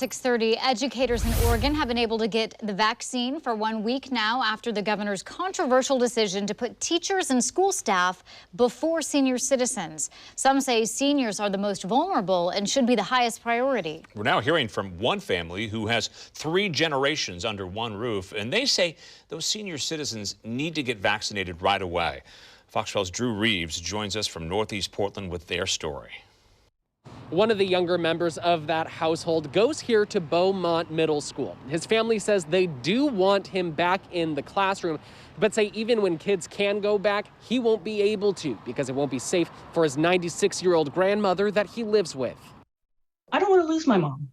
6:30, educators in Oregon have been able to get the vaccine for 1 week now after the governor's controversial decision to put teachers and school staff before senior citizens. Some say seniors are the most vulnerable and should be the highest priority. We're now hearing from one family who has 3 generations under one roof, and they say those senior citizens need to get vaccinated right away. Fox 12's Drew Reeves joins us from Northeast Portland with their story. One of the younger members of that household goes here to Beaumont Middle School. His family says they do want him back in the classroom, but say even when kids can go back, he won't be able to because it won't be safe for his 96-year-old grandmother that he lives with. I don't want to lose my mom.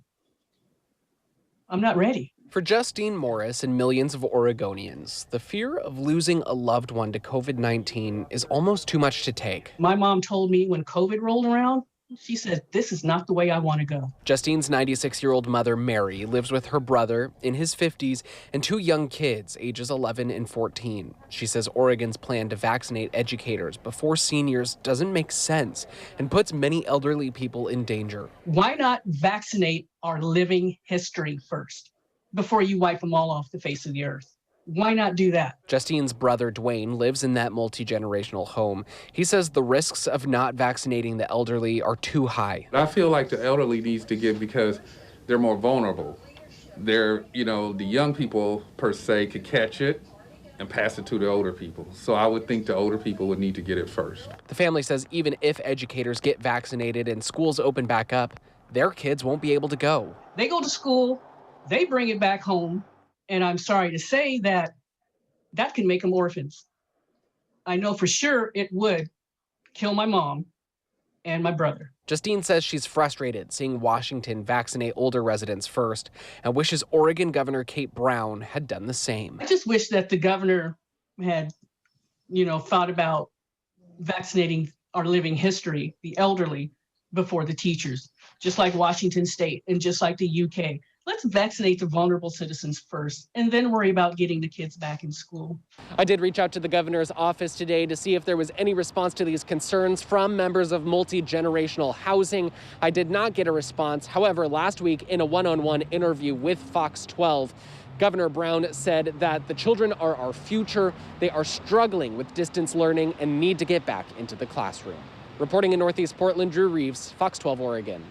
I'm not ready. For Justine Morris and millions of Oregonians, the fear of losing a loved one to COVID-19 is almost too much to take. My mom told me when COVID rolled around, she said, this is not the way I want to go. Justine's 96-year-old mother, Mary, lives with her brother in his 50s and 2 young kids, ages 11 and 14. She says Oregon's plan to vaccinate educators before seniors doesn't make sense and puts many elderly people in danger. Why not vaccinate our living history first before you wipe them all off the face of the earth? Why not do that? Justine's brother, Dwayne, lives in that multi-generational home. He says the risks of not vaccinating the elderly are too high. I feel like the elderly needs to get because they're more vulnerable. The young people, per se, could catch it and pass it to the older people. So I would think the older people would need to get it first. The family says even if educators get vaccinated and schools open back up, their kids won't be able to go. They go to school, they bring it back home, and I'm sorry to say that can make them orphans. I know for sure it would kill my mom and my brother. Justine says she's frustrated seeing Washington vaccinate older residents first and wishes Oregon Governor Kate Brown had done the same. I just wish that the governor had, thought about vaccinating our living history, the elderly, before the teachers, just like Washington State and just like the UK. Let's vaccinate the vulnerable citizens first and then worry about getting the kids back in school. I did reach out to the governor's office today to see if there was any response to these concerns from members of multi-generational housing. I did not get a response. However, last week in a one-on-one interview with Fox 12, Governor Brown said that the children are our future. They are struggling with distance learning and need to get back into the classroom. Reporting in Northeast Portland, Drew Reeves, Fox 12 Oregon.